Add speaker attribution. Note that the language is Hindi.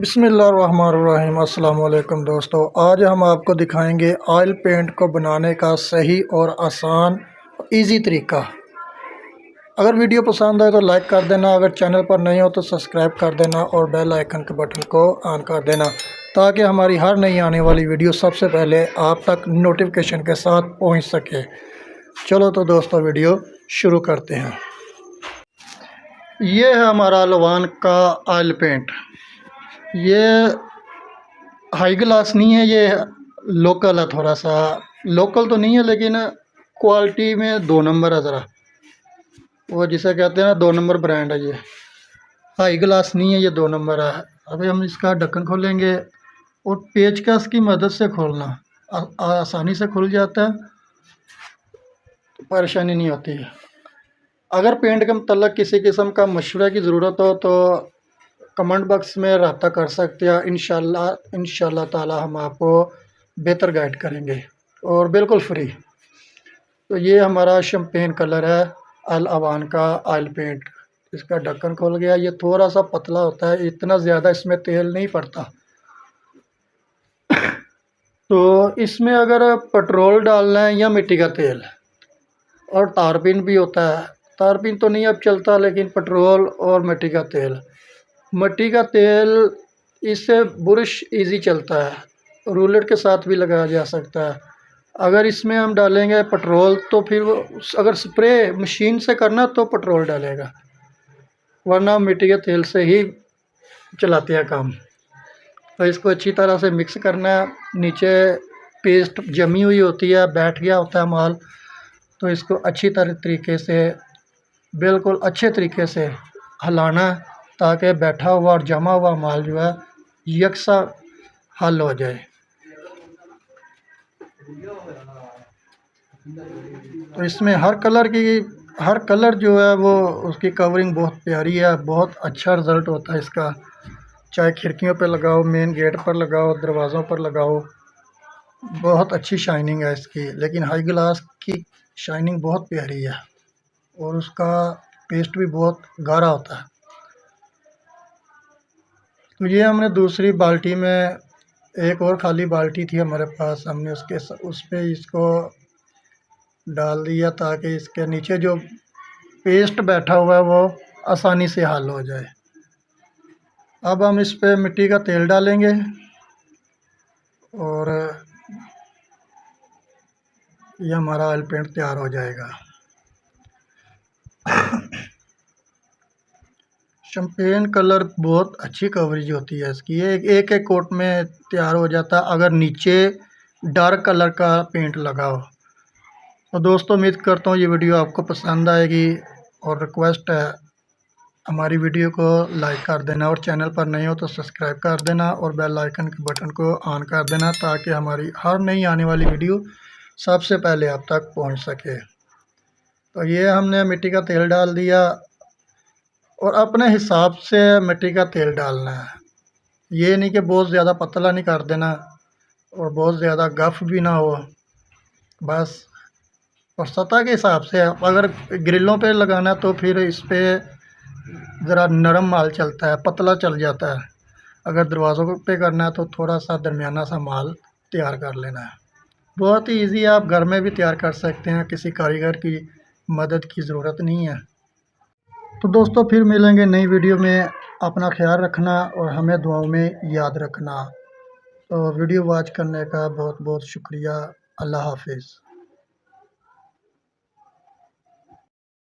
Speaker 1: बिस्मिल्लाहिर्रहमानिर्रहीम। अस्सलाम वालेकुम दोस्तों, आज हम आपको दिखाएंगे ऑयल पेंट को बनाने का सही और आसान इजी तरीका। अगर वीडियो पसंद आए तो लाइक कर देना, अगर चैनल पर नए हो तो सब्सक्राइब कर देना और बेल आइकन के बटन को ऑन कर देना ताकि हमारी हर नई आने वाली वीडियो सबसे पहले आप तक नोटिफिकेशन के साथ पहुंच सके। चलो तो दोस्तों वीडियो शुरू करते हैं। ये है हमारा लवान का ऑयल पेंट। ये हाई क्लास नहीं है, ये लोकल है। थोड़ा सा लोकल तो नहीं है लेकिन क्वालिटी में 2 नंबर है। ज़रा वो जिसे कहते हैं ना 2 नंबर ब्रांड है। ये हाई क्लास नहीं है, ये 2 नंबर है। अभी हम इसका ढक्कन खोलेंगे और पेचकस की मदद से खोलना, आसानी से खुल जाता है, तो परेशानी नहीं होती है। अगर पेंट के मतलब किसी किस्म का मशवरे की ज़रूरत हो तो कमेंट बॉक्स में रब्ता कर सकते हैं। इंशाल्लाह ताला हम आपको बेहतर गाइड करेंगे और बिल्कुल फ्री। तो ये हमारा शैम्पेन कलर है अल अवान का ऑयल पेंट। इसका ढक्कन खोल गया। ये थोड़ा सा पतला होता है, इतना ज़्यादा इसमें तेल नहीं पड़ता। तो इसमें अगर पेट्रोल डालना है या मिट्टी का तेल, और तारपीन भी होता है। तारपीन तो नहीं अब चलता, लेकिन पेट्रोल और मिट्टी का तेल। मिट्टी का तेल इससे बुरश इजी चलता है, रूलेट के साथ भी लगाया जा सकता है। अगर इसमें हम डालेंगे पेट्रोल तो फिर वो, अगर स्प्रे मशीन से करना तो पेट्रोल डालेगा, वरना मिट्टी के तेल से ही चलाते हैं काम। तो इसको अच्छी तरह से मिक्स करना है। नीचे पेस्ट जमी हुई होती है, बैठ गया होता है माल, तो इसको अच्छी तरीके से, बिल्कुल अच्छे तरीके से हिलाना है ताकि बैठा हुआ और जमा हुआ माल जो है यकसा हल हो जाए। तो इसमें हर कलर जो है वो उसकी कवरिंग बहुत प्यारी है, बहुत अच्छा रिज़ल्ट होता है इसका। चाहे खिड़कियों पे लगाओ, मेन गेट पर लगाओ, दरवाज़ों पर लगाओ, बहुत अच्छी शाइनिंग है इसकी। लेकिन हाई ग्लास की शाइनिंग बहुत प्यारी है और उसका पेस्ट भी बहुत गाढ़ा होता है। तो ये हमने दूसरी बाल्टी में, एक और खाली बाल्टी थी हमारे पास, हमने उस पे इसको डाल दिया ताकि इसके नीचे जो पेस्ट बैठा हुआ है वो आसानी से हल हो जाए। अब हम इस पे मिट्टी का तेल डालेंगे और ये हमारा ऑयल पेंट तैयार हो जाएगा। शैम्पेन कलर बहुत अच्छी कवरेज होती है इसकी, ये एक एक कोट में तैयार हो जाता है अगर नीचे डार्क कलर का पेंट लगाओ। तो दोस्तों उम्मीद करता हूँ ये वीडियो आपको पसंद आएगी और रिक्वेस्ट है हमारी वीडियो को लाइक कर देना और चैनल पर नए हो तो सब्सक्राइब कर देना और बेल आइकन के बटन को ऑन कर देना ताकि हमारी हर नई आने वाली वीडियो सबसे पहले आप तक पहुंच सके। तो ये हमने मिट्टी का तेल डाल दिया और अपने हिसाब से मिट्टी का तेल डालना है। ये नहीं कि बहुत ज़्यादा पतला नहीं कर देना और बहुत ज़्यादा गफ भी ना हो, बस। और सतह के हिसाब से अगर ग्रिलों पे लगाना तो फिर इस पे ज़रा नरम माल चलता है, पतला चल जाता है। अगर दरवाज़ों पे करना है तो थोड़ा सा दरमियाना सा माल तैयार कर लेना है। बहुत ही ईज़ी है, आप घर में भी तैयार कर सकते हैं, किसी कारीगर की मदद की ज़रूरत नहीं है। तो दोस्तों फिर मिलेंगे नई वीडियो में। अपना ख्याल रखना और हमें दुआओं में याद रखना। तो वीडियो वॉच करने का बहुत बहुत शुक्रिया। अल्लाह हाफिज़।